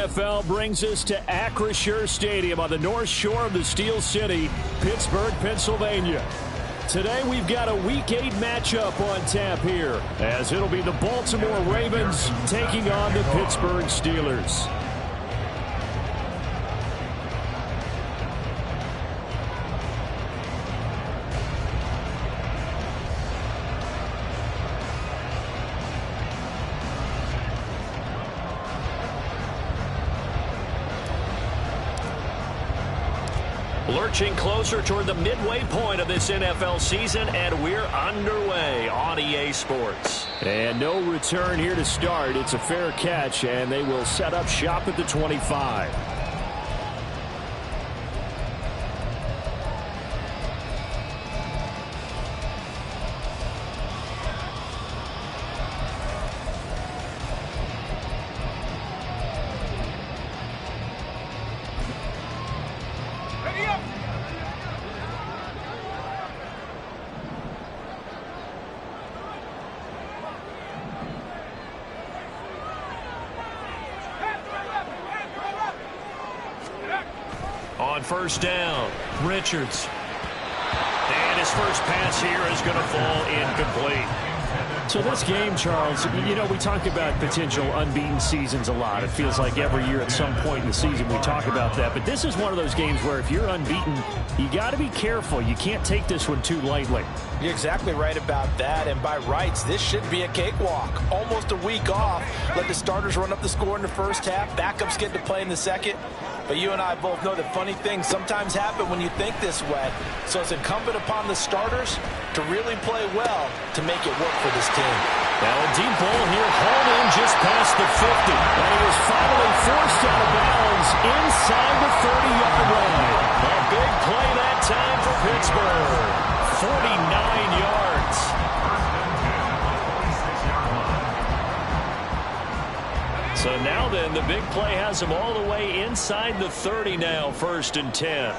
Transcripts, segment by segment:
NFL brings us to Acrisure Stadium on the north shore of the Steel City, Pittsburgh, Pennsylvania. Today we've got a Week 8 matchup on tap here, as it'll be the Baltimore Ravens taking on the Pittsburgh Steelers. Lurching closer toward the midway point of this NFL season, and we're underway on EA Sports. And no return here to start. It's a fair catch, and they will set up shop at the 25. On first down, Richards. And his first pass here is going to fall incomplete. So this game, Charles, you know, we talk about potential unbeaten seasons a lot. It feels like every year at some point in the season we talk about that. But this is one of those games where if you're unbeaten, you got to be careful. You can't take this one too lightly. You're exactly right about that. And by rights, this should be a cakewalk. Almost a week off. Let the starters run up the score in the first half. Backups get to play in the second. But you and I both know that funny things sometimes happen when you think this way. So it's incumbent upon the starters to really play well to make it work for this team. Now a deep ball here, hauled in just past the 50. And he was finally forced out of bounds inside the 30-yard line. A big play that time for Pittsburgh. 49 yards. So now then, the big play has him all the way inside the 30 now, 1st and 10.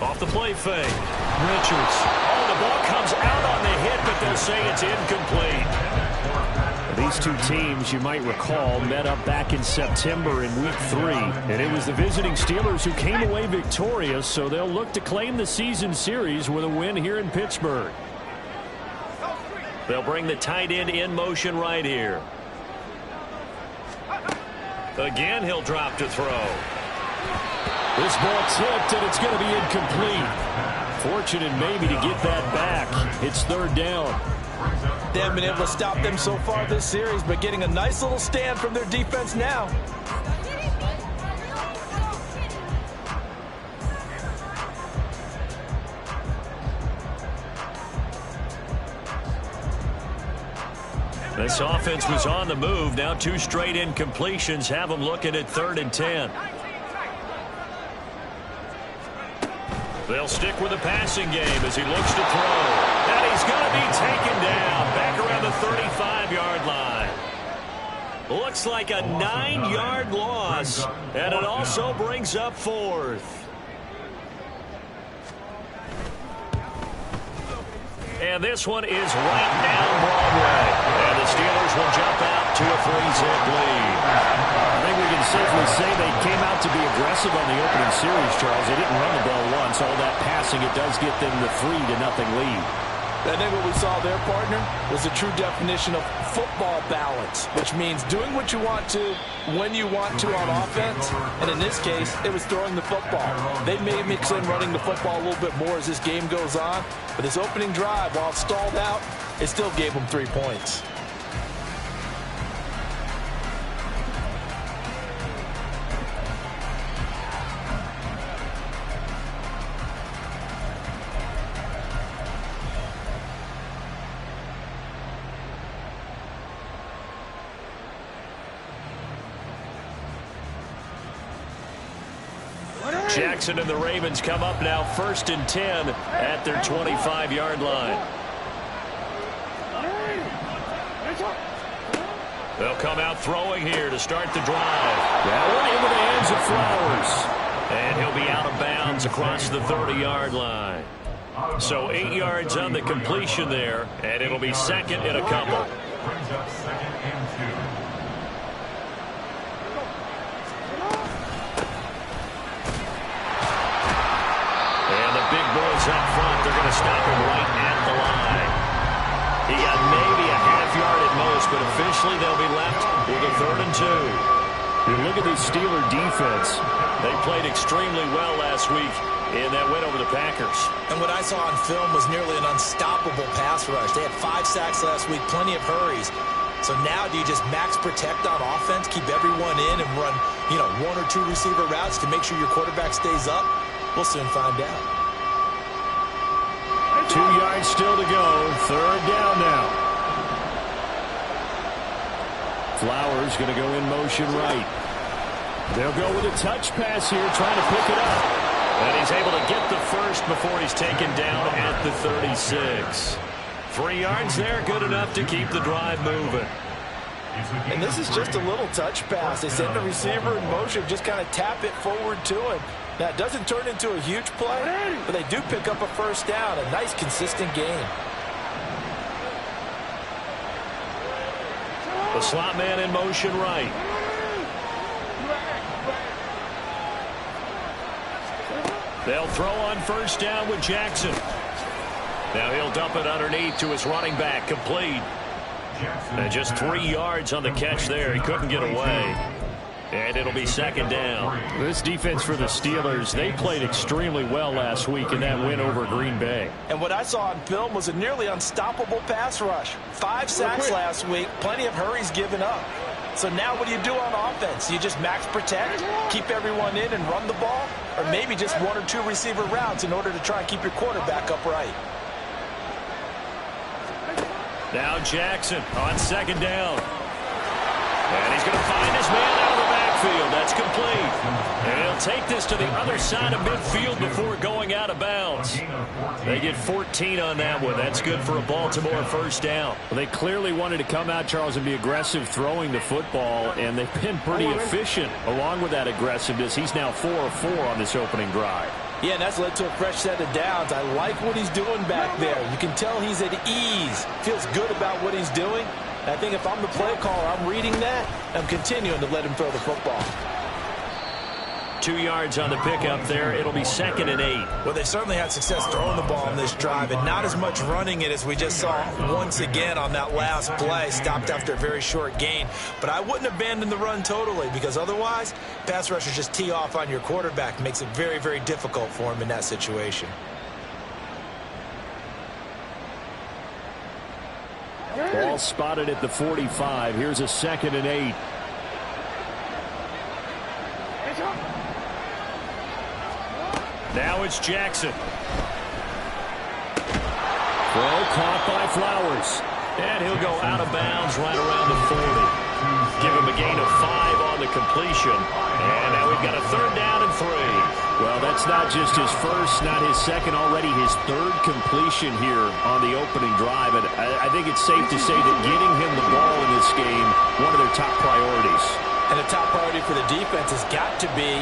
Off the play fake. Richards. Oh, the ball comes out on the hit, but they'll say it's incomplete. These two teams, you might recall, met up back in September in Week 3. And it was the visiting Steelers who came away victorious, so they'll look to claim the season series with a win here in Pittsburgh. They'll bring the tight end in motion right here. Again, he'll drop to throw. This ball tipped, and it's going to be incomplete. Fortunate maybe to get that back. It's 3rd down. They haven't been able to stop them so far this series, but getting a nice little stand from their defense now. This offense was on the move. Now 2 straight incompletions have them looking at 3rd and 10. They'll stick with the passing game as he looks to throw. And he's going to be taken down back around the 35-yard line. Looks like a 9-yard loss, and it also brings up 4th. And this one is right down Broadway. And the Steelers will jump out to a 3-zip lead. I think we can safely say they came out to be aggressive on the opening series, Charles. They didn't run the ball once. All that passing, it does get them the 3-0 lead. I think what we saw there, partner, was a true definition of football balance, which means doing what you want to, when you want to on offense. And in this case, it was throwing the football. They may mix in running the football a little bit more as this game goes on. But this opening drive, while it stalled out, it still gave them 3 points. Jackson and the Ravens come up now 1st and 10 at their 25-yard line. They'll come out throwing here to start the drive. That one into the hands of Flowers. And he'll be out of bounds across the 30-yard line. So 8 yards on the completion there, and it'll be 2nd and a couple. eventually they'll be left with a 3rd and 2. You look at this Steeler defense. They played extremely well last week in that win over the Packers. And what I saw on film was nearly an unstoppable pass rush. They had 5 sacks last week, plenty of hurries. So now do you just max protect on offense, keep everyone in and run, 1 or 2 receiver routes to make sure your quarterback stays up? We'll soon find out. 2 yards still to go. 3rd down now. Flowers going to go in motion right. They'll go with a touch pass here, trying to pick it up. And he's able to get the first before he's taken down at the 36. 3 yards there, good enough to keep the drive moving. And this is just a little touch pass. They send the receiver in motion, just kind of tap it forward to him. Now, it doesn't turn into a huge play, but they do pick up a 1st down. A nice, consistent gain. The slot man in motion right. They'll throw on 1st down with Jackson. Now he'll dump it underneath to his running back, complete. And just 3 yards on the catch there. He couldn't get away. And it'll be 2nd down. This defense for the Steelers, they played extremely well last week in that win over Green Bay. And what I saw on film was a nearly unstoppable pass rush. 5 sacks last week, plenty of hurries given up. So now what do you do on offense? You just max protect, keep everyone in and run the ball? Or maybe just 1 or 2 receiver routes in order to try and keep your quarterback upright? Now Jackson on 2nd down. And he's going to find his man out of the backfield. That's complete. And he'll take this to the other side of midfield before going out of bounds. They get 14 on that one. That's good for a Baltimore 1st down. Well, they clearly wanted to come out, Charles, and be aggressive throwing the football, and they've been pretty efficient along with that aggressiveness. He's now 4 of 4 on this opening drive. Yeah, and that's led to a fresh set of downs. I like what he's doing back there. You can tell he's at ease. Feels good about what he's doing. And I think if I'm the play caller, I'm reading that. I'm continuing to let him throw the football. 2 yards on the pickup there. It'll be 2nd and 8. Well, they certainly had success throwing the ball on this drive, and not as much running it as we just saw once again on that last play. Stopped after a very short gain. But I wouldn't abandon the run totally, because otherwise, pass rushers just tee off on your quarterback. Makes it very, very difficult for him in that situation. Ball spotted at the 45. Here's a 2nd and 8. Now it's Jackson. Throw caught by Flowers. And he'll go out of bounds right around the 40. Give him a gain of 5 on the completion. And now we've got a 3rd down and 3. Well, that's not just his first, not his second, already his 3rd completion here on the opening drive. And I think it's safe to say that getting him the ball in this game, one of their top priorities. And the top priority for the defense has got to be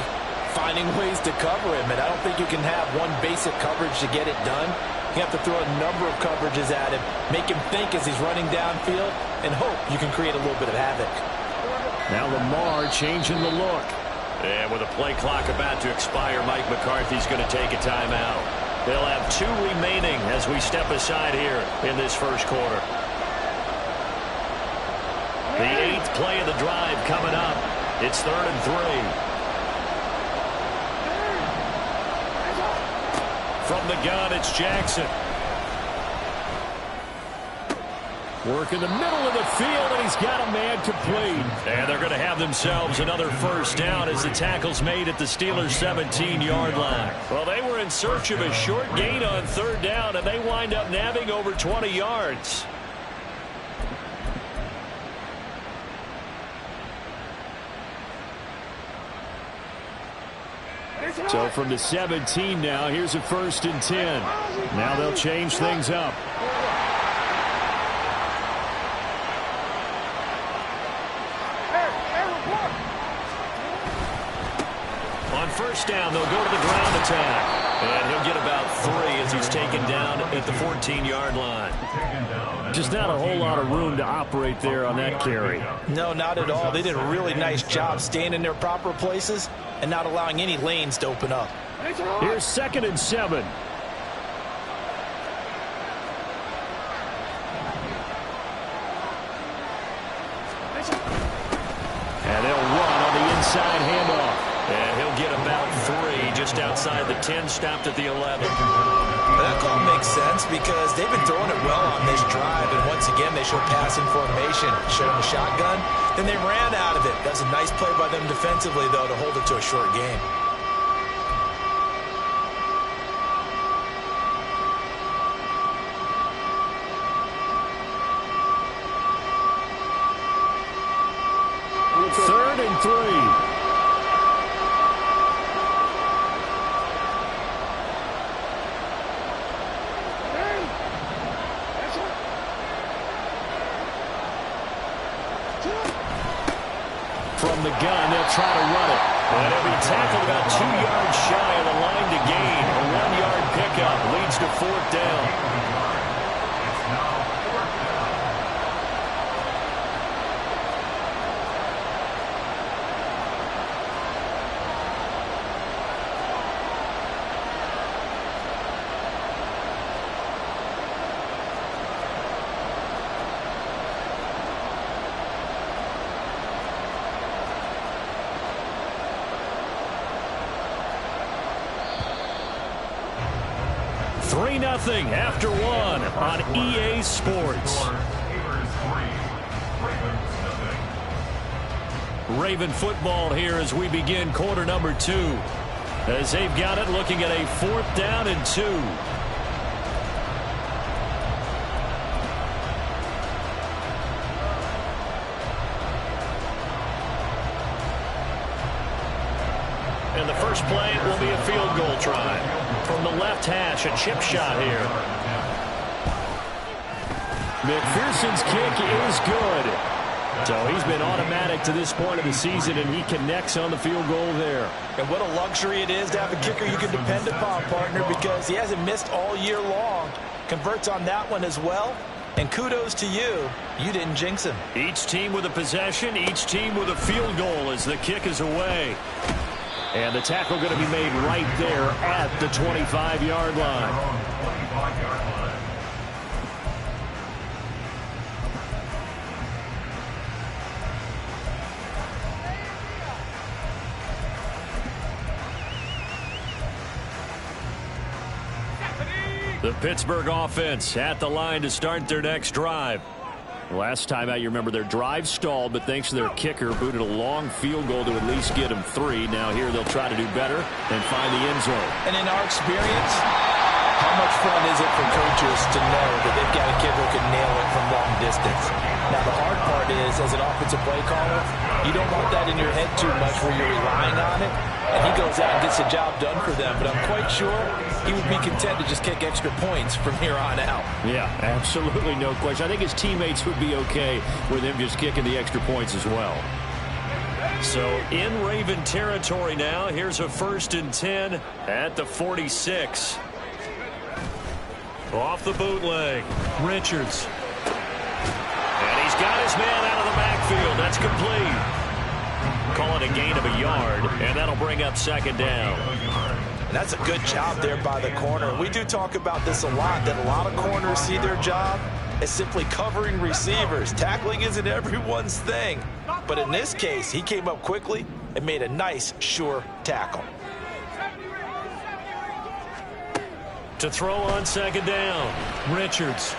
finding ways to cover him. And I don't think you can have one basic coverage to get it done. You have to throw a number of coverages at him, make him think as he's running downfield, and hope you can create a little bit of havoc. Now Lamar changing the look. And with a play clock about to expire, Mike McCarthy's going to take a timeout. They'll have 2 remaining as we step aside here in this 1st quarter. The 8th play of the drive coming up. It's 3rd and 3. From the gun, it's Jackson. Work in the middle of the field, and he's got a man complete. And they're going to have themselves another 1st down as the tackle's made at the Steelers' 17-yard line. Well, they were in search of a short gain on 3rd down, and they wind up nabbing over 20 yards. So from the 17 now, here's a 1st and 10. Now they'll change things up. On 1st down, they'll go to the ground attack. And he'll get about 3 as he's taken down at the 14-yard line. Just not a whole lot of room to operate there on that carry. No, not at all. They did a really nice job staying in their proper places and not allowing any lanes to open up. Here's 2nd and 7. inside handoff. And he'll get about 3 just outside the 10, stopped at the 11. That call makes sense because they've been throwing it well on this drive, and once again they show passing formation. Showed them a shotgun, then they ran out of it. That was a nice play by them defensively, though, to hold it to a short game. Third and 3. From the gun, they'll try to run it. And he'll be tackled about 2 yards shy of the line to gain. A 1-yard pickup leads to 4th down. Nothing after 1 on EA Sports. Raven football here as we begin quarter number 2. As they've got it, looking at a 4th down and 2. And the first play will be a field goal try. From the left hash, a chip shot here. McPherson's kick is good. So he's been automatic to this point of the season, and he connects on the field goal there. And what a luxury it is to have a kicker you can depend upon, partner, because he hasn't missed all year long. Converts on that one as well. And kudos to you. You didn't jinx him. Each team with a possession, each team with a field goal as the kick is away. And the tackle going to be made right there at the 25-yard line. The Pittsburgh offense at the line to start their next drive. Last time out, you remember their drive stalled, but thanks to their kicker, booted a long field goal to at least get them 3. Now here they'll try to do better and find the end zone. And in our experience, how much fun is it for coaches to know that they've got a kid who can nail it from long distance? Now, the hard part is, as an offensive play caller, you don't want that in your head too much where you're relying on it. And he goes out and gets the job done for them. But I'm quite sure he would be content to just kick extra points from here on out. Yeah, absolutely no question. I think his teammates would be okay with him just kicking the extra points as well. So in Raven territory now, here's a 1st and 10 at the 46. Off the bootleg, Richards. And he's got his man out of the backfield. That's complete. Call it a gain of a yard, and that'll bring up 2nd down. And that's a good job there by the corner. We do talk about this a lot, that a lot of corners see their job as simply covering receivers. Tackling isn't everyone's thing. But in this case, he came up quickly and made a nice, sure tackle. To throw on 2nd down, Richards.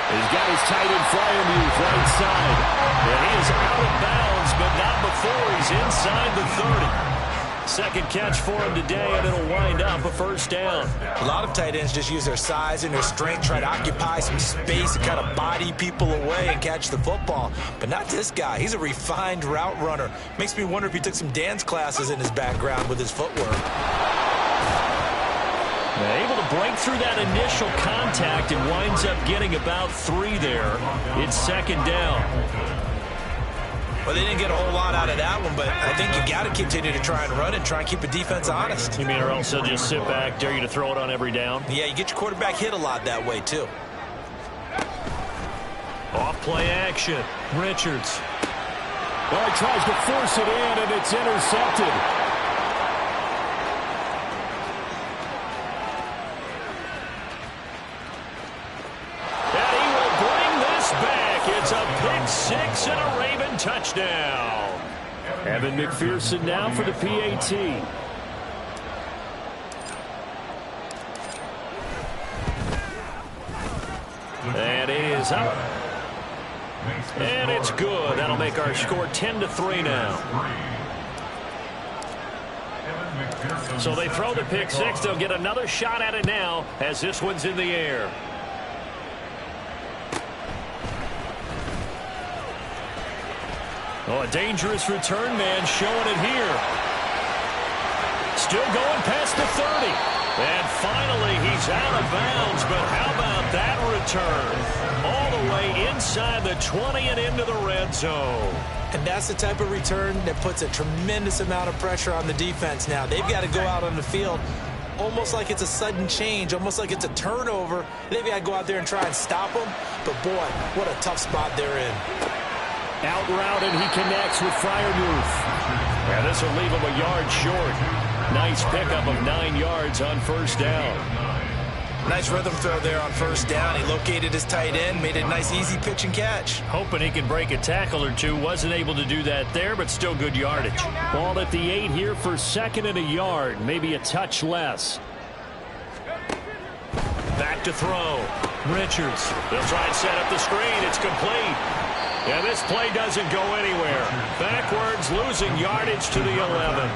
He's got his tight end flying move right side. And he is out of bounds, but not before he's inside the 30. Second catch for him today, and it'll wind up a 1st down. A lot of tight ends just use their size and their strength, try to occupy some space and kind of body people away and catch the football. But not this guy. He's a refined route runner. Makes me wonder if he took some dance classes in his background with his footwork. Able to break through that initial contact and winds up getting about 3 there. It's 2nd down. Well, they didn't get a whole lot out of that one, but I think you got to continue to try and run and try and keep the defense honest. You mean or else they'll just sit back, dare you to throw it on every down? Yeah, you get your quarterback hit a lot that way, too. Off play action. Richards. Well, he tries to force it in, and it's intercepted. It's a pick 6 and a Raven touchdown. Evan McPherson now for the PAT. And it is up. And it's good. That'll make our score 10-3 now. So they throw the pick six. They'll get another shot at it now as this one's in the air. Oh, a dangerous return man showing it here. Still going past the 30. And finally, he's out of bounds. But how about that return? All the way inside the 20 and into the red zone. And that's the type of return that puts a tremendous amount of pressure on the defense now. They've got to go out on the field almost like it's a sudden change, almost like it's a turnover. They've got to go out there and try and stop them. But, boy, what a tough spot they're in. Out route, and he connects with Freiermuth. And this will leave him a yard short. Nice pickup of 9 yards on first down. Nice rhythm throw there on first down. He located his tight end, made a nice easy pitch and catch. Hoping he can break a tackle or two. Wasn't able to do that there, but still good yardage. Ball at the 8 here for second and a yard. Maybe a touch less. Back to throw. Richards. They'll try and set up the screen. It's complete. Yeah, this play doesn't go anywhere. Backwards, losing yardage to the 11.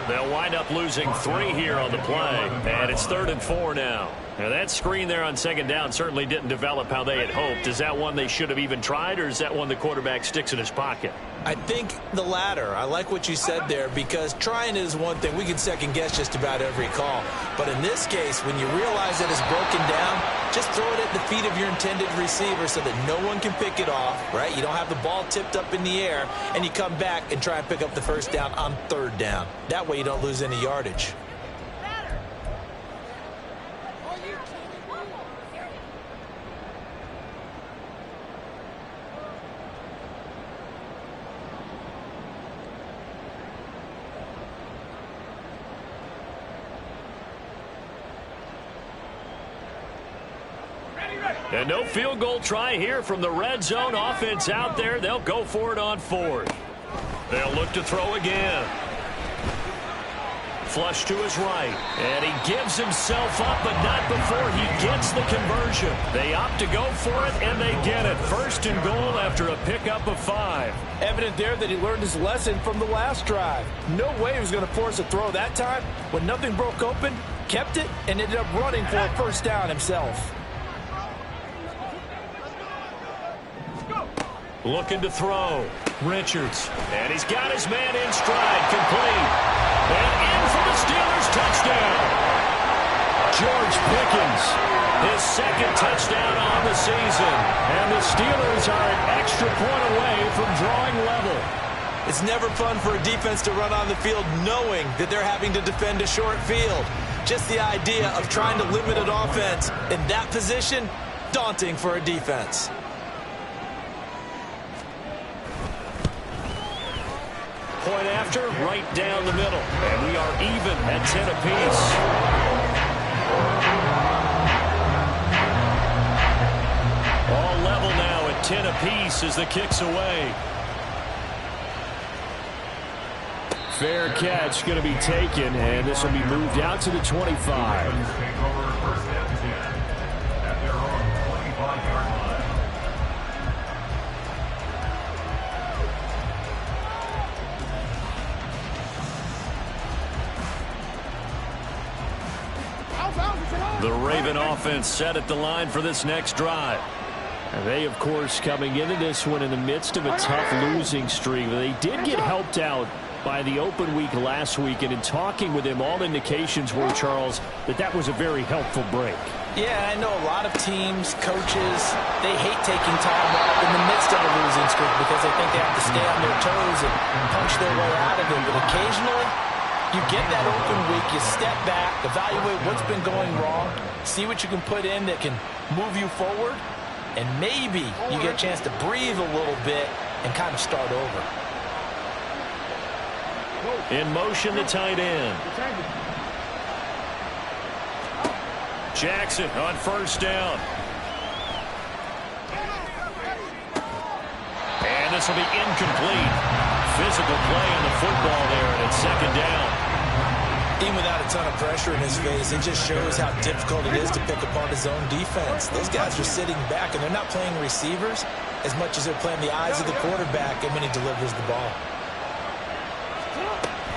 They'll wind up losing 3 here on the play. And it's 3rd and 4 now. Now, that screen there on second down certainly didn't develop how they had hoped. Is that one they should have even tried, or is that one the quarterback sticks in his pocket? I think the latter. I like what you said there, because trying is one thing. We can second-guess just about every call. But in this case, when you realize that it's broken down, just throw it at the feet of your intended receiver so that no one can pick it off, right? You don't have the ball tipped up in the air, and you come back and try and pick up the first down on 3rd down. That way you don't lose any yardage. And no field goal try here from the red zone. Offense out there. They'll go for it on 4th. They'll look to throw again. Flush to his right. And he gives himself up, but not before he gets the conversion. They opt to go for it, and they get it. 1st and goal after a pickup of 5. Evident there that he learned his lesson from the last drive. No way he was going to force a throw that time. When nothing broke open, kept it, and ended up running for a first down himself. Looking to throw. Richards. And he's got his man in stride. Complete. And in for the Steelers touchdown. George Pickens. His 2nd touchdown on the season. And the Steelers are an extra point away from drawing level. It's never fun for a defense to run on the field knowing that they're having to defend a short field. Just the idea of trying to limit an offense in that position, daunting for a defense. Point after, right down the middle. And we are even at 10 apiece. All level now at 10 apiece as the kick's away. Fair catch going to be taken, and this will be moved out to the 25. The Raven offense set at the line for this next drive. And they, of course, coming into this one in the midst of a tough losing streak. They did get helped out by the open week last week, and in talking with him, all indications were, Charles, that was a very helpful break. Yeah, I know a lot of teams, coaches, they hate taking time off in the midst of a losing streak because they think they have to stay on their toes and punch their way out of it. But occasionally, you get that open week, you step back, evaluate what's been going wrong, see what you can put in that can move you forward, and maybe you get a chance to breathe a little bit and kind of start over. In motion, the tight end. Jackson on first down. And this will be incomplete. physical play on the football there, and it's second down. Even without a ton of pressure in his face, it just shows how difficult it is to pick apart his own defense. Those guys are sitting back, and they're not playing receivers as much as they're playing the eyes of the quarterback and when he delivers the ball.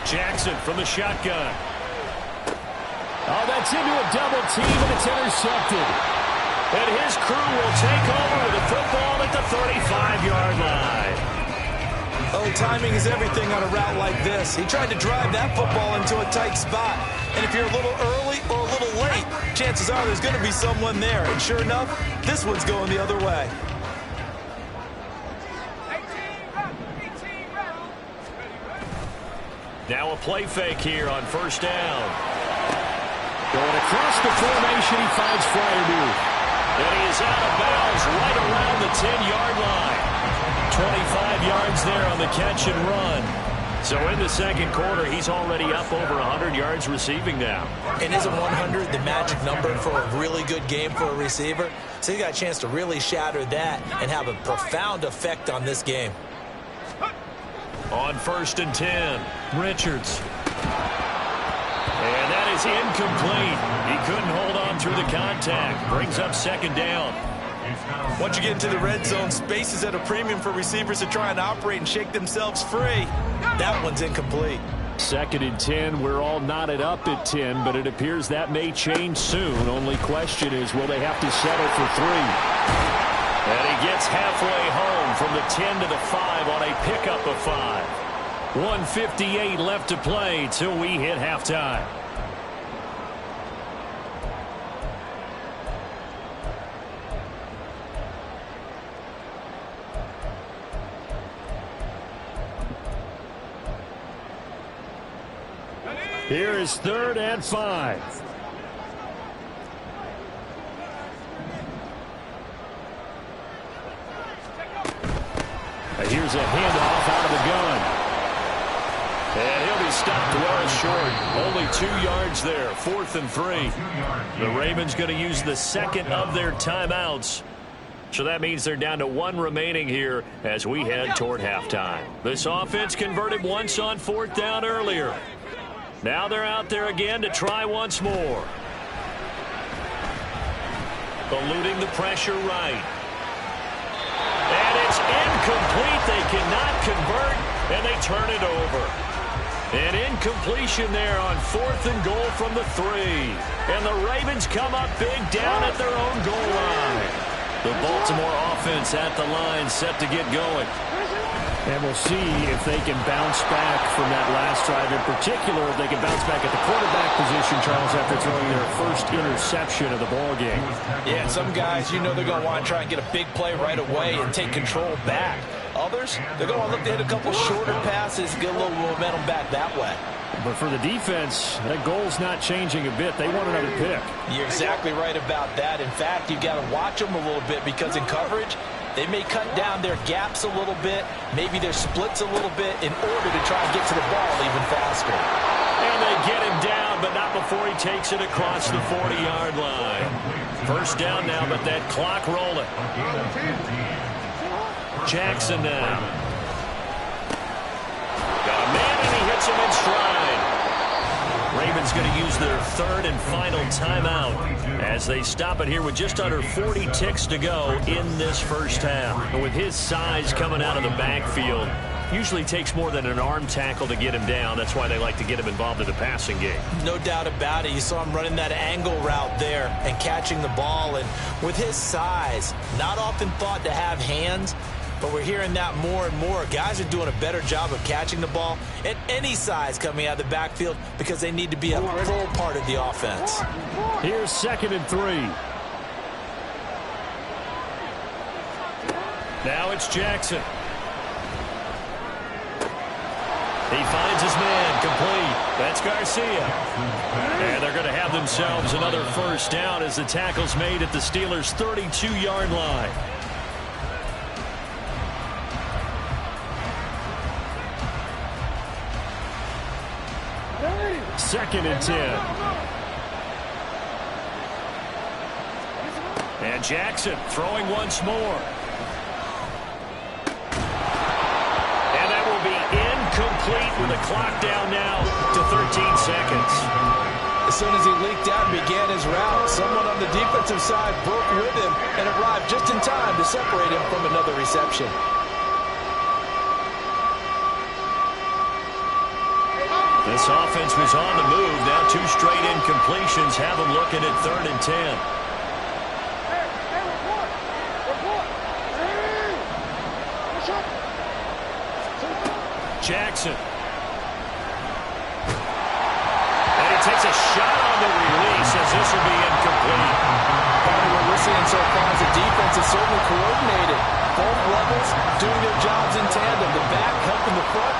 Jackson from the shotgun. Oh, that's into a double team, and it's intercepted. And his crew will take over with the football at the 35-yard line. Oh, timing is everything on a route like this. He tried to drive that football into a tight spot. And if you're a little early or a little late, chances are there's going to be someone there. And sure enough, this one's going the other way. Now a play fake here on first down. Going across the formation, he finds Fryermuth. And he is out of bounds right around the 10-yard line. 25 yards there on the catch and run. So in the second quarter, he's already up over 100 yards receiving now. And isn't 100 the magic number for a really good game for a receiver? So he got a chance to really shatter that and have a profound effect on this game. On first and 10, Richards. And that is incomplete. He couldn't hold on through the contact. Brings up second down. Once you get into the red zone, space is at a premium for receivers to try and operate and shake themselves free. That one's incomplete. Second and 10. We're all knotted up at 10, but it appears that may change soon. Only question is, will they have to settle for 3? And he gets halfway home from the 10 to the 5 on a pickup of 5. 1:58 left to play till we hit halftime. Here is 3rd and 5. Here's a handoff out of the gun. And he'll be stopped well short. Only 2 yards there. 4th and 3. The Ravens going to use the second of their timeouts. So that means they're down to 1 remaining here as we head toward halftime. This offense converted once on 4th down earlier. Now they're out there again to try once more. Eluding the pressure right. And it's incomplete. They cannot convert, and they turn it over. An incompletion there on 4th and goal from the 3. And the Ravens come up big down at their own goal line. The Baltimore offense at the line set to get going. And we'll see if they can bounce back from that last drive. In particular, if they can bounce back at the quarterback position, Charles, after throwing their first interception of the ballgame. Yeah, and some guys, you know they're going to want to try and get a big play right away and take control back. Others, they're going to look to hit a couple shorter passes, get a little momentum back that way. But for the defense, that goal's not changing a bit. They want another pick. You're exactly right about that. In fact, you've got to watch them a little bit because in coverage, they may cut down their gaps a little bit, maybe their splits a little bit in order to try and get to the ball even faster. And they get him down, but not before he takes it across the 40-yard line. First down now, but that clock rolling. Jackson now. Got a man, and he hits him in stride. Ravens going to use their 3rd and final timeout as they stop it here with just under 40 ticks to go in this first half. And with his size coming out of the backfield, usually takes more than an arm tackle to get him down. That's why they like to get him involved in the passing game. No doubt about it. You saw him running that angle route there and catching the ball. And with his size, not often thought to have hands, but we're hearing that more and more. Guys are doing a better job of catching the ball at any size coming out of the backfield because they need to be a full part of the offense. Here's 2nd and 3. Now it's Jackson. He finds his man complete. That's Garcia. And they're going to have themselves another first down as the tackle's made at the Steelers' 32-yard line. 2nd and 10. And Jackson throwing once more. And that will be in. the clock down now to 13 seconds. As soon as he leaked out and began his route, someone on the defensive side broke with him and arrived just in time to separate him from another reception. This offense was on the move. Now 2 straight incompletions have them looking at 3rd and 10. Jackson. And he takes a shot on the release as this will be incomplete. What we're seeing so far is the defense is certainly coordinated. Both levels doing their jobs in tandem. The back helping the front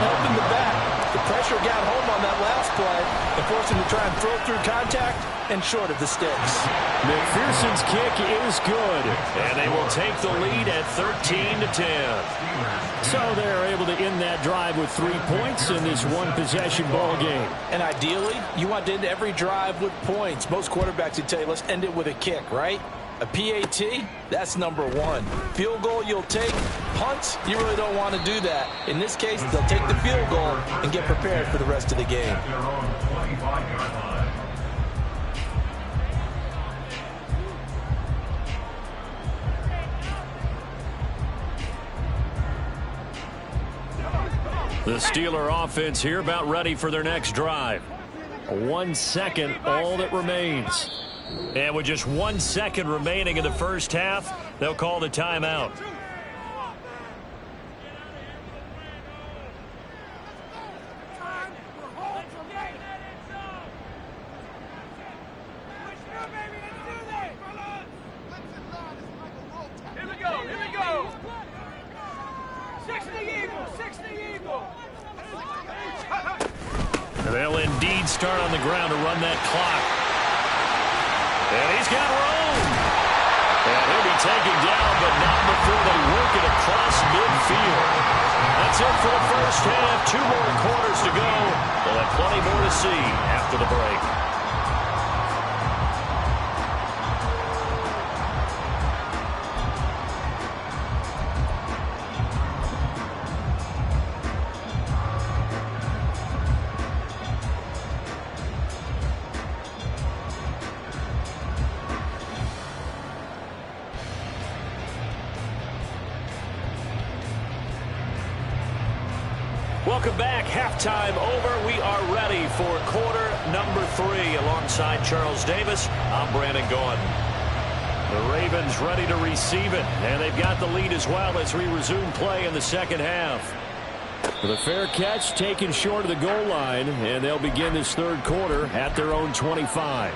helping the back. The pressure got home on that last play and forced him to try and throw through contact and short of the sticks. McPherson's kick is good. And they will take the lead at 13-10. So they're able to end that drive with 3 points in this one-possession ball game. And ideally, you want to end every drive with points. Most quarterbacks would tell you, let's end it with a kick, right? A PAT, that's number 1. Field goal you'll take. Punts, you really don't want to do that. In this case, they'll take the field goal and get prepared for the rest of the game. The Steeler offense here about ready for their next drive. 1 second, all that remains. And with just 1 second remaining in the first half, they'll call the timeout. They'll indeed start on the ground to run that clock. And he's got room. And he'll be taken down, but not before they work it across midfield. That's it for the first half. 2 more quarters to go. We'll have plenty more to see after the break. Welcome back. Halftime over. We are ready for quarter number 3. Alongside Charles Davis, I'm Brandon Gaudin. The Ravens ready to receive it, and they've got the lead as well as we resume play in the second half. With a fair catch taken short of the goal line, and they'll begin this third quarter at their own 25.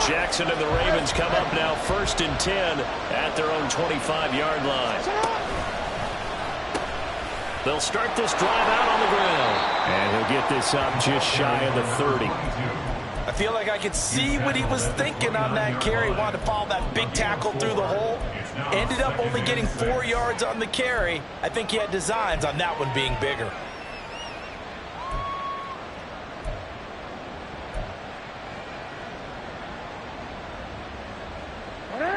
Jackson and the Ravens come up now 1st and 10 at their own 25-yard line. They'll start this drive out on the ground. And he'll get this up just shy of the 30. I feel like I could see what he was thinking on that carry. Wanted to follow that big tackle through the hole. Ended up only getting 4 yards on the carry. I think he had designs on that one being bigger.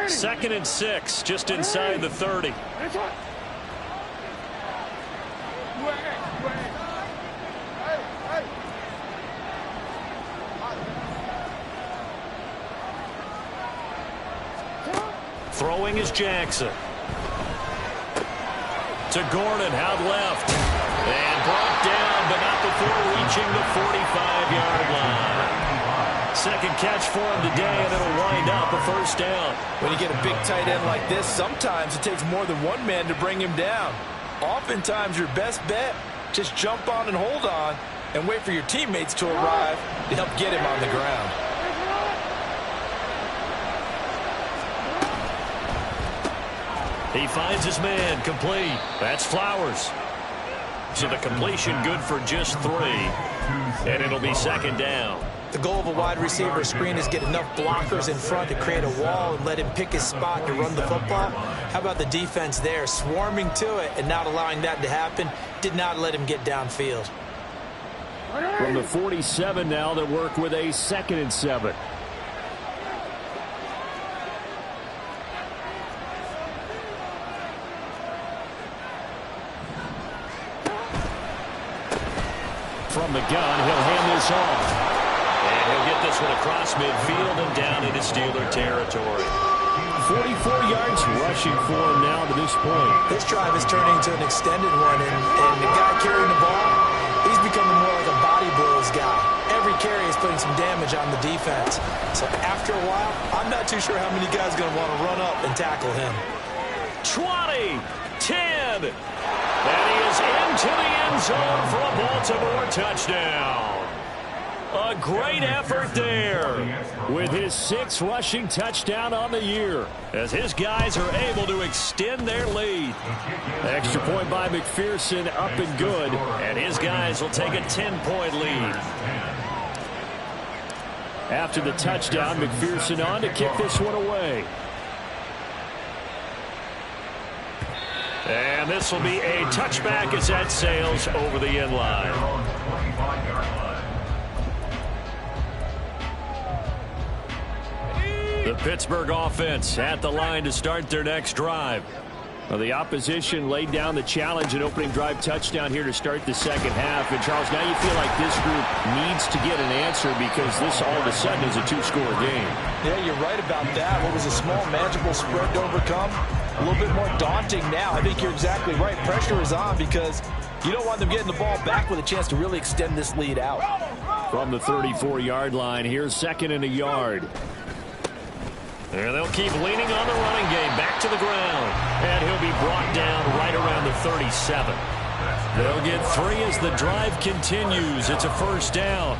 2nd and 6, just inside the 30. Throwing is Jackson. To Gordon, out left. And brought down, but not before reaching the 45-yard line. Second catch for him today, and it'll wind up a first down. When you get a big tight end like this, sometimes it takes more than one man to bring him down. Oftentimes, your best bet, just jump on and hold on and wait for your teammates to arrive to help get him on the ground. He finds his man, complete. That's Flowers. So the completion good for just 3. And it'll be second down. The goal of a wide receiver screen is get enough blockers in front to create a wall and let him pick his spot to run the football. How about the defense there, swarming to it and not allowing that to happen? Did not let him get downfield. From the 47 now, they work with a 2nd and 7. From the gun, he'll hand this off. And he'll get this one across midfield and down into Steeler territory. 44 yards rushing for him now to this point. This drive is turning into an extended one, and the guy carrying the ball, he's becoming more like a body blows guy. Every carry is putting some damage on the defense. So after a while, I'm not too sure how many guys are going to want to run up and tackle him. 20, 10, and he is into the end zone for a Baltimore touchdown. A great effort there. With his 6th rushing touchdown on the year, as his guys are able to extend their lead. Extra point by McPherson, up and good. And his guys will take a 10-point lead. After the touchdown, McPherson on to kick this one away. And this will be a touchback as that sails over the end line. The Pittsburgh offense at the line to start their next drive. Well, the opposition laid down the challenge and opening drive touchdown here to start the second half. And, Charles, now you feel like this group needs to get an answer because this all of a sudden is a 2-score game. Yeah, you're right about that. What was a small, manageable spread to overcome? A little bit more daunting now. I think you're exactly right. Pressure is on because you don't want them getting the ball back with a chance to really extend this lead out. From the 34-yard line, here's 2nd and a yard. And they'll keep leaning on the running game back to the ground. And he'll be brought down right around the 37. They'll get 3 as the drive continues. It's a first down.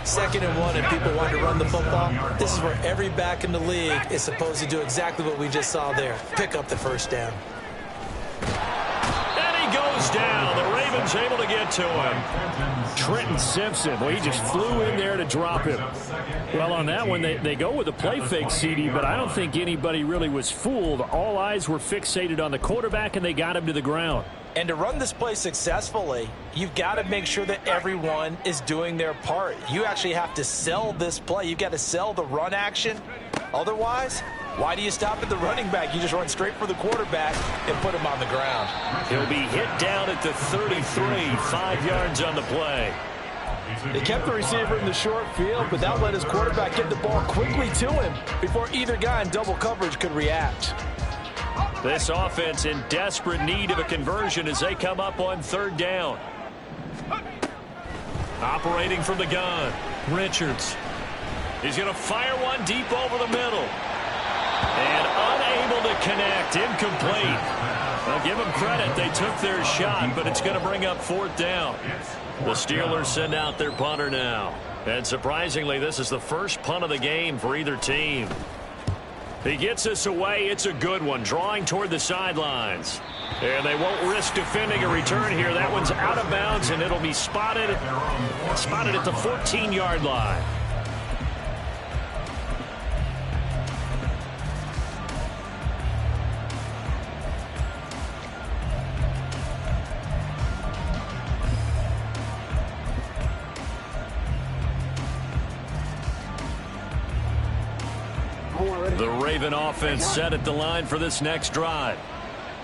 2nd and 1 and people want to run the football. This is where every back in the league is supposed to do exactly what we just saw there. Pick up the first down. And he goes down. The Ravens able to get to him. Trenton Simpson, well, he just flew in there to drop him. Well, on that one, they go with a play fake, CD, but I don't think anybody really was fooled. All eyes were fixated on the quarterback, and they got him to the ground. And to run this play successfully, you've got to make sure that everyone is doing their part. You actually have to sell this play. You've got to sell the run action. Otherwise, why do you stop at the running back? You just run straight for the quarterback and put him on the ground. He'll be hit down at the 33, 5 yards on the play. They kept the receiver in the short field, but that let his quarterback get the ball quickly to him before either guy in double coverage could react. This offense in desperate need of a conversion as they come up on 3rd down. Operating from the gun, Richards. He's going to fire one deep over the middle. And unable to connect, incomplete. I'll give them credit, they took their shot, but it's going to bring up 4th down. The Steelers send out their punter now. And surprisingly, this is the first punt of the game for either team. He gets this away. It's a good one, drawing toward the sidelines. And they won't risk defending a return here. That one's out of bounds, and it'll be spotted at the 14-yard line. The Raven offense set at the line for this next drive.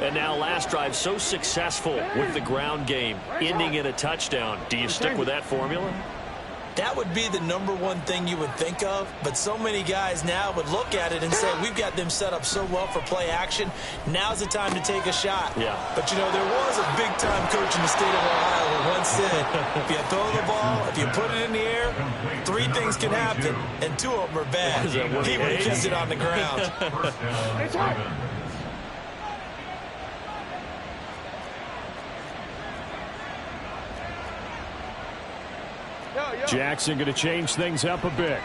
And now last drive so successful with the ground game, ending in a touchdown. Do you stick with that formula? That would be the #1 thing you would think of, but so many guys now would look at it and say, we've got them set up so well for play action. Now's the time to take a shot. Yeah. But, you know, there was a big-time coach in the state of Ohio who once said, if you throw the ball, if you put it in the air, 3 things can happen, and 2 of them are bad. He would have kept it on the ground. Jackson going to change things up a bit.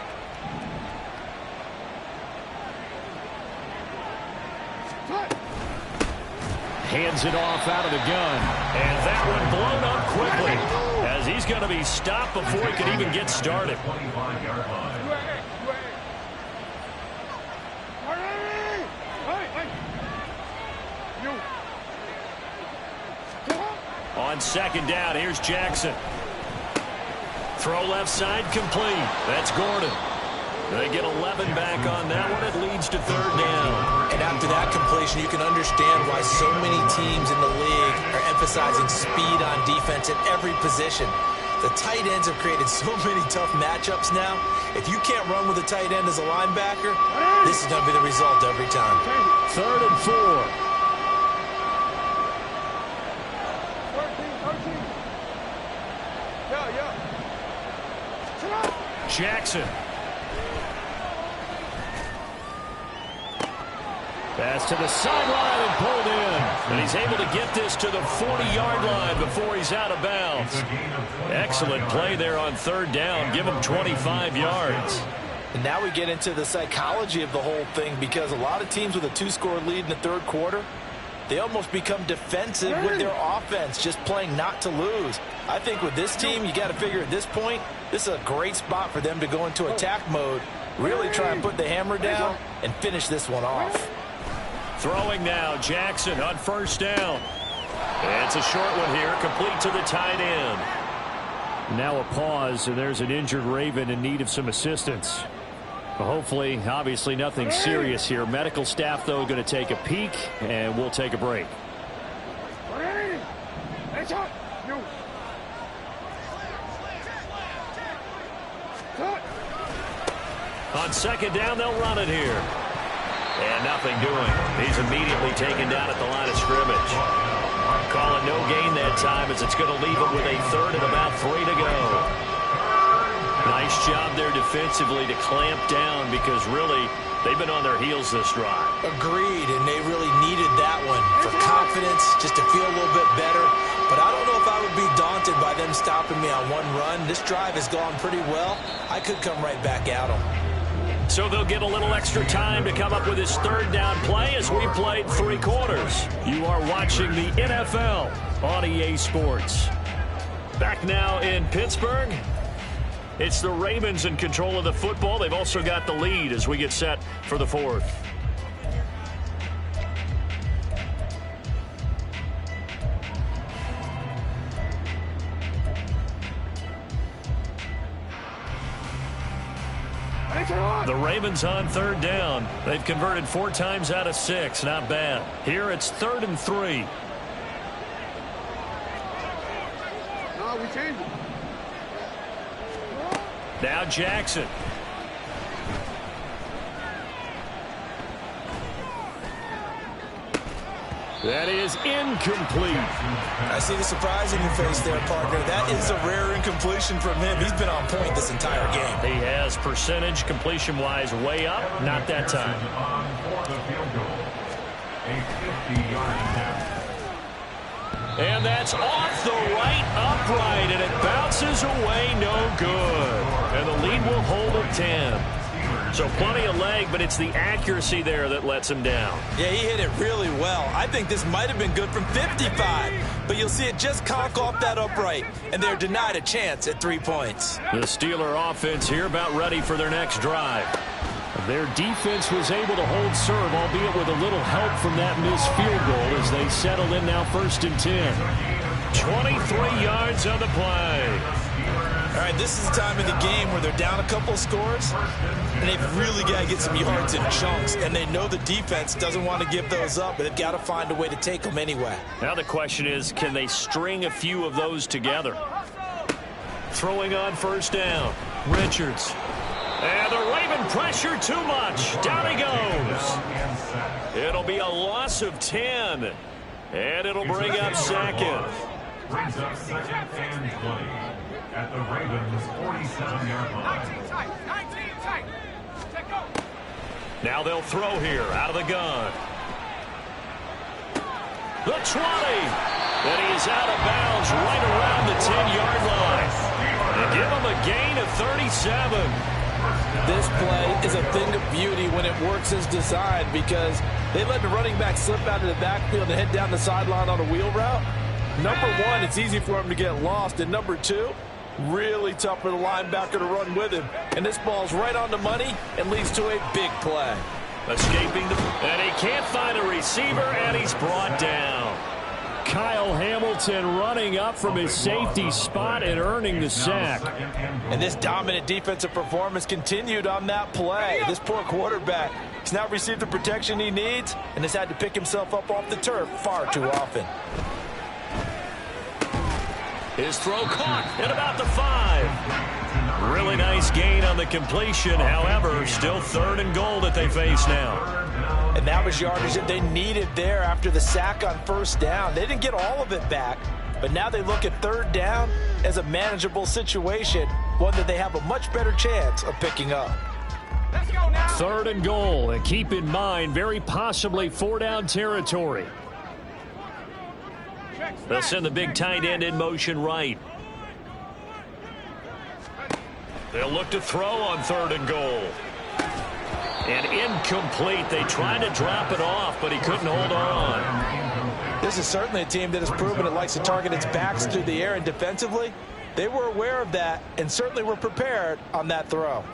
Hands it off out of the gun. And that one blown up quickly as he's going to be stopped before he can even get started. On 2nd down, here's Jackson. Throw left side complete. That's Gordon. They get 11 back on that one. It leads to 3rd down. And after that completion, you can understand why so many teams in the league are emphasizing speed on defense at every position. The tight ends have created so many tough matchups now. If you can't run with a tight end as a linebacker, this is going to be the result every time. 3rd and 4. Jackson. Pass to the sideline and pulled in. And he's able to get this to the 40-yard line before he's out of bounds. Excellent play there on 3rd down. Give him 25 yards. And now we get into the psychology of the whole thing, because a lot of teams with a 2-score lead in the 3rd quarter, they almost become defensive with their offense, just playing not to lose. I think with this team, you got to figure at this point, this is a great spot for them to go into attack mode, really try and put the hammer down and finish this one off. Throwing now, Jackson on 1st down. It's a short one here, complete to the tight end. Now a pause, and there's an injured Raven in need of some assistance. Well, hopefully, obviously nothing serious here. Medical staff, though, going to take a peek, and we'll take a break. On 2nd down, they'll run it here. And nothing doing. He's immediately taken down at the line of scrimmage. Calling no gain that time, as it's going to leave him with a 3rd and about 3 to go. Nice job there defensively to clamp down, because really they've been on their heels this drive. Agreed, and they really needed that one for confidence, just to feel a little bit better. But I don't know if I would be daunted by them stopping me on one run. This drive has gone pretty well. I could come right back at them. So they'll get a little extra time to come up with his 3rd down play as we played 3 quarters. You are watching the NFL on EA Sports. Back now in Pittsburgh. It's the Ravens in control of the football. They've also got the lead as we get set for the 4th. The Ravens on 3rd down. They've converted 4 times out of 6. Not bad. Here it's 3rd and 3. No, we changed it. Now Jackson. That is incomplete. I see the surprise in your face there, partner. That is a rare incompletion from him. He's been on point this entire game. He has percentage completion-wise way up. Not that time. And that's off the right upright, and it bounces away, no good. And the lead will hold at 10. So plenty of leg, but it's the accuracy there that lets him down. Yeah, he hit it really well. I think this might have been good from 55, but you'll see it just conk off that upright, and they're denied a chance at 3 points. The Steeler offense here about ready for their next drive. Their defense was able to hold serve, albeit with a little help from that missed field goal as they settle in now 1st and 10. 23 yards on the play. All right, this is the time in the game where they're down a couple of scores, and they've really got to get some yards in chunks, and they know the defense doesn't want to give those up, but they've got to find a way to take them anyway. Now the question is, can they string a few of those together? Throwing on 1st down, Richards. And the Raven pressure too much. Down he goes. It'll be a loss of 10, and it'll bring up 2nd. Brings up 2nd and 20 at the Ravens' 47-yard line. 19 tight. Now they'll throw here out of the gun. The 20. And he is out of bounds right around the 10-yard line. And give him a gain of 37. This play is a thing of beauty when it works as designed, because they let the running back slip out of the backfield and head down the sideline on a wheel route. Number one, it's easy for him to get lost. And number two, really tough for the linebacker to run with him. And this ball's right on the money and leads to a big play. Escaping and he can't find a receiver, and he's brought down. Kyle Hamilton running up from his safety spot and earning the sack. And this dominant defensive performance continued on that play. This poor quarterback has not received the protection he needs and has had to pick himself up off the turf far too often. His throw caught at about the 5. Really nice gain on the completion. However, still 3rd and goal that they face now. And that was yardage that they needed there after the sack on 1st down. They didn't get all of it back, but now they look at 3rd down as a manageable situation, one that they have a much better chance of picking up. 3rd and goal, and keep in mind, very possibly 4-down territory. They'll send the big tight end in motion right. They'll look to throw on 3rd and goal. And incomplete. They tried to drop it off, but he couldn't hold on. This is certainly a team that has proven it likes to target its backs through the air, and defensively, they were aware of that and certainly were prepared on that throw.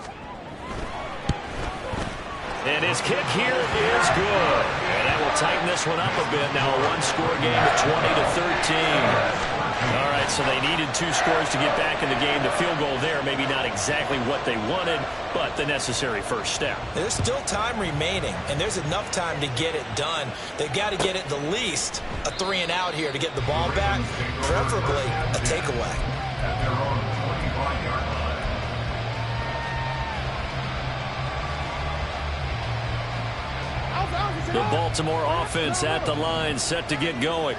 And his kick here is good. And that will tighten this one up a bit. Now a one-score game at 20-13. All right, so they needed 2 scores to get back in the game. The field goal there, maybe not exactly what they wanted, but the necessary first step. There's still time remaining, and there's enough time to get it done. They've got to get it the least a 3-and-out here to get the ball back, preferably a takeaway. At their own 25-yard line. The Baltimore offense at the line, set to get going.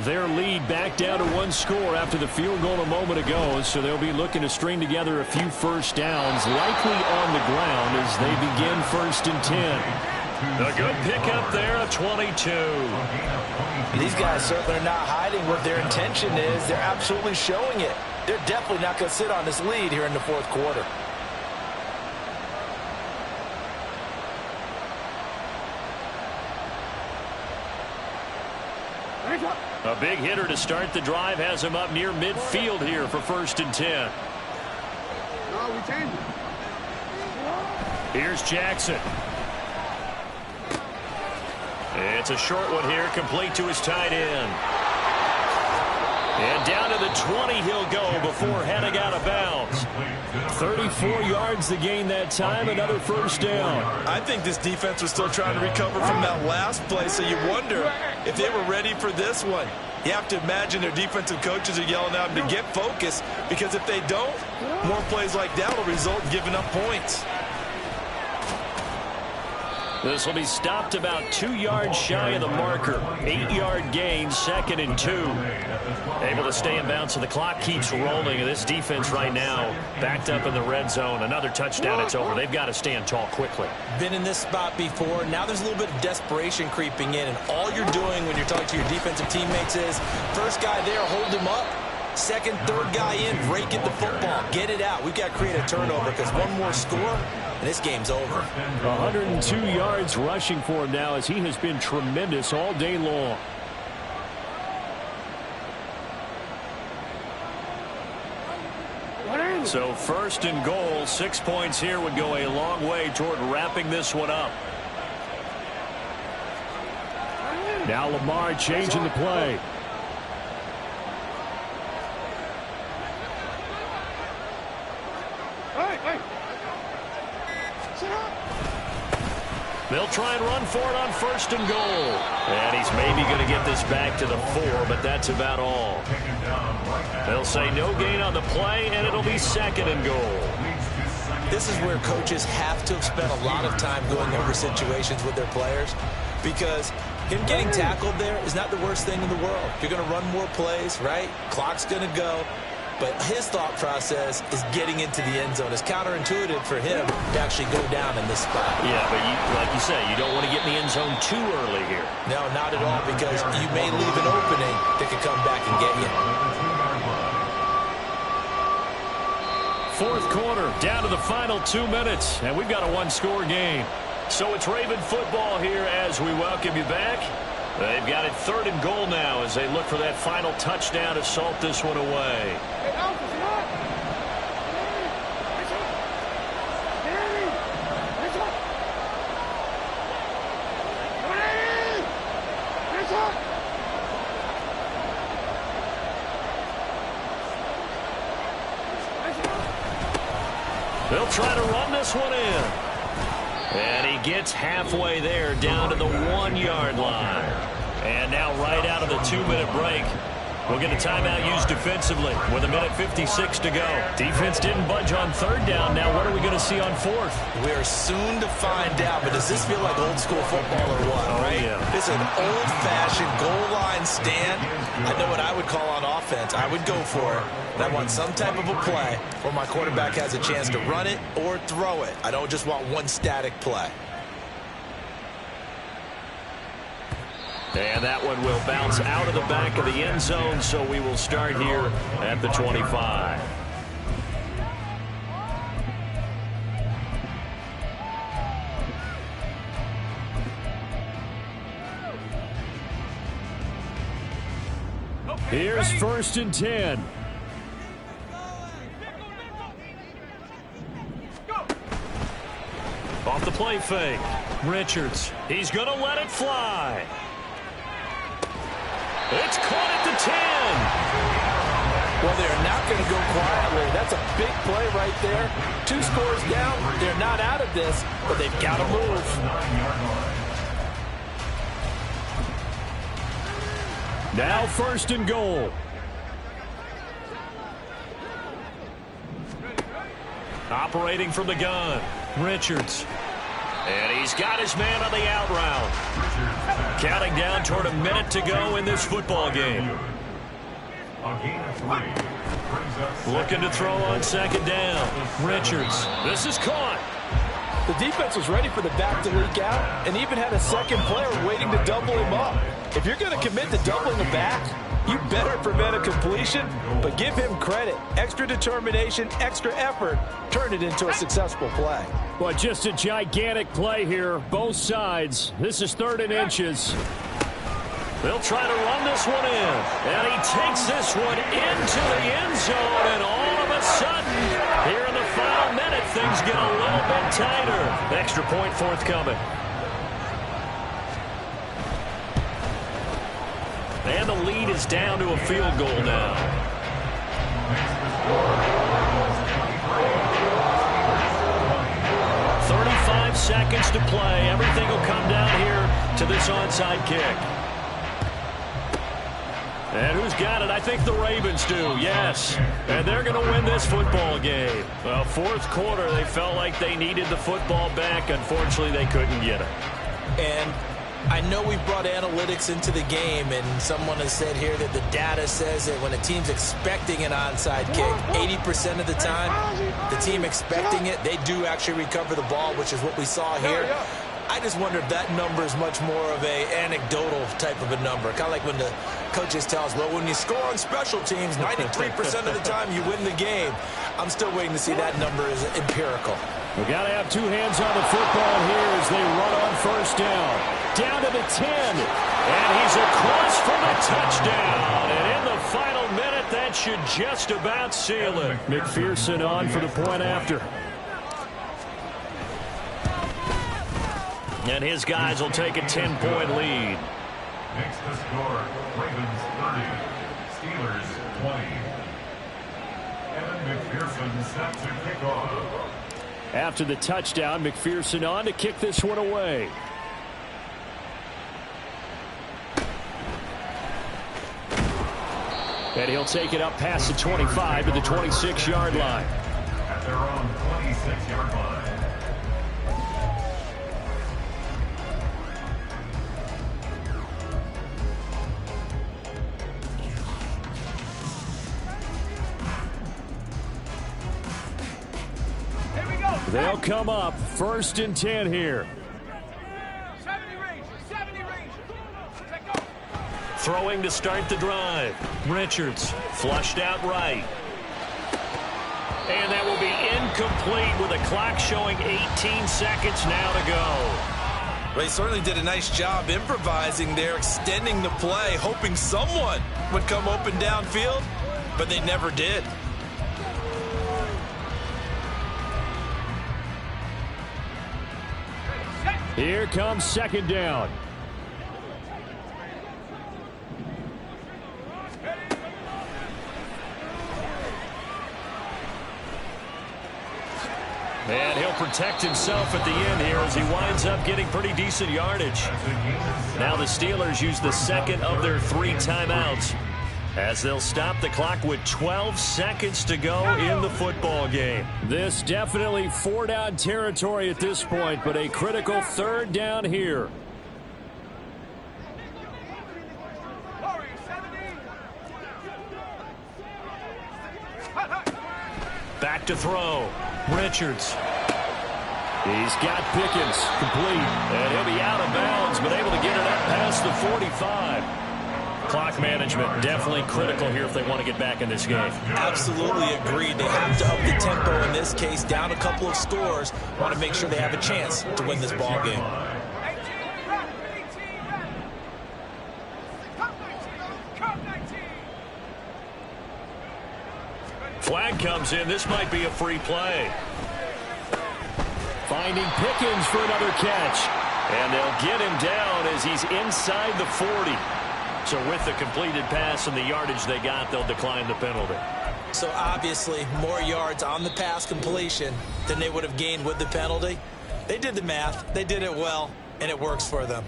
Their lead back down to 1 score after the field goal a moment ago, so they'll be looking to string together a few first downs, likely on the ground as they begin 1st and 10. A good pickup there, a 22. These guys certainly are not hiding what their intention is. They're absolutely showing it. They're definitely not going to sit on this lead here in the 4th quarter. A big hitter to start the drive has him up near midfield here for 1st and 10. No, we changed it. Here's Jackson. It's a short one here, complete to his tight end. And down to the 20 he'll go before heading out of bounds. 34 yards to gain that time, another first down. I think this defense was still trying to recover from that last play, so you wonder if they were ready for this one. You have to imagine their defensive coaches are yelling at them to get focused, because if they don't, more plays like that will result in giving up points. This will be stopped about 2 yards shy of the marker. 8-yard gain, 2nd and 2. Able to stay in bounds, so the clock keeps rolling. And this defense right now backed up in the red zone. Another touchdown, it's over. They've got to stand tall quickly. Been in this spot before. Now there's a little bit of desperation creeping in. And all you're doing when you're talking to your defensive teammates is, first guy there, hold him up. Second, third guy in, rake at the football. Get it out. We've got to create a turnover, because one more score, and this game's over. 102 yards rushing for him now, as he has been tremendous all day long. So 1st and goal, 6 points here would go a long way toward wrapping this one up. Now Lamar changing the play. They'll try and run for it on 1st and goal. And he's maybe going to get this back to the 4, but that's about all. They'll say no gain on the play, and it'll be 2nd and goal. This is where coaches have to have spent a lot of time going over situations with their players, because him getting tackled there is not the worst thing in the world. You're going to run more plays, right? Clock's going to go. But his thought process is getting into the end zone. It's counterintuitive for him to actually go down in this spot. Yeah, but like you say, you don't want to get in the end zone too early here. No, not at all, because you may leave an opening that could come back and get you. 4th quarter, down to the final 2 minutes, and we've got a 1-score game. So it's Raven football here as we welcome you back. They've got it 3rd and goal now as they look for that final touchdown to salt this one away. They'll try to run this one in. And he gets halfway there, down to the 1-yard line. And now right out of the 2-minute break, We'll get a timeout used defensively with 1:56 to go. Defense didn't budge on third down. Now what are we going to see on fourth? We're soon to find out, but does this feel like old school football or what, right? Yeah. It's an old-fashioned goal line stand. I know what I would call on offense. I would go for it. And I want some type of a play where my quarterback has a chance to run it or throw it. I don't just want one static play. And that one will bounce out of the back of the end zone, so we will start here at the 25. Here's 1st and 10. Off the play fake. Richards. He's going to let it fly. It's caught at the 10. Well, they're not going to go quietly. That's a big play right there. 2 scores down. They're not out of this, but they've got to move. Now 1st and goal. Operating from the gun. Richards. And he's got his man on the out route. Counting down toward a minute to go in this football game. Looking to throw on 2nd down. Richards. This is caught. The defense was ready for the back to leak out and even had a second player waiting to double him up. If you're going to commit to doubling the back, you better prevent a completion, but give him credit. Extra determination, extra effort, turned it into a successful play. Well, just a gigantic play here, both sides. This is 3rd and inches. They'll try to run this one in. And he takes this one into the end zone, and all of a sudden, here in the final minute, things get a little bit tighter. Extra point forthcoming. And the lead is down to a field goal now. 35 seconds to play. Everything will come down here to this onside kick. And who's got it? I think the Ravens do, yes. And they're going to win this football game. Well, 4th quarter, they felt like they needed the football back. Unfortunately, they couldn't get it. And I know we brought analytics into the game, and someone has said here that the data says that when a team's expecting an onside kick, 80% of the time, the team expecting it, they do actually recover the ball, which is what we saw here. I just wonder if that number is much more of a anecdotal type of a number. Kind of like when the coaches tell us, well, when you score on special teams, 93% of the time you win the game. I'm still waiting to see that number is empirical. We've got to have 2 hands on the football here as they run on 1st down. Down to the 10. And he's across for the touchdown. And in the final minute, that should just about seal it. McPherson on for the point after. And his guys will take a 10-point lead. Next to score, Ravens 30, Steelers 20. Evan McPherson set to kick off. After the touchdown, McPherson on to kick this one away. And he'll take it up past the 25 to the 26-yard line. At their own 26-yard line. They'll come up 1st and 10 here. 70 range. Throwing to start the drive. Richards flushed out right. And that will be incomplete with a clock showing 18 seconds now to go. They certainly did a nice job improvising there, extending the play, hoping someone would come open downfield, but they never did. Here comes 2nd down. And he'll protect himself at the end here as he winds up getting pretty decent yardage. Now the Steelers use the 2nd of their 3 timeouts. as they'll stop the clock with 12 seconds to go in the football game. This definitely 4-down territory at this point, but a critical 3rd down here. Back to throw. Richards. He's got Pickens complete. And he'll be out of bounds, but able to get it up past the 45. Clock management definitely critical here if they want to get back in this game. Absolutely agreed. They have to up the tempo in this case, down a couple of scores. Want to make sure they have a chance to win this ball game. Flag comes in. This might be a free play. Finding Pickens for another catch. And they'll get him down as he's inside the 40. So with the completed pass and the yardage they got, they'll decline the penalty. So obviously more yards on the pass completion than they would have gained with the penalty. They did the math. They did it well, and it works for them.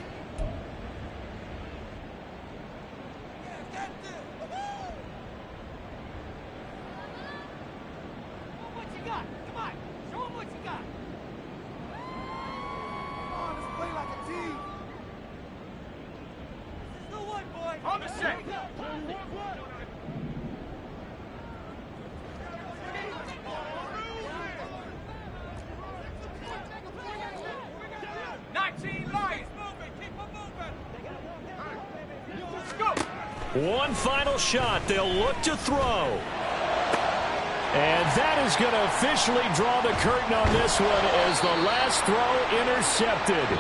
On the set. 19 Lions. Keep moving. Let's go. One final shot. They'll look to throw. And that is going to officially draw the curtain on this one as the last throw intercepted.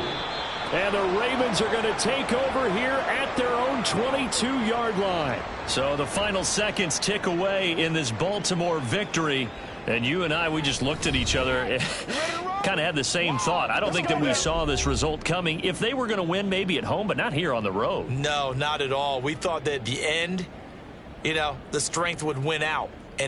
And the Ravens are going to take over here at their own 22-yard line. So the final seconds tick away in this Baltimore victory. And you and I, we just looked at each other, kind of had the same thought. I don't think that we saw this result coming. If they were going to win, maybe at home, but not here on the road. No, not at all. We thought that at the end, the strength would win out.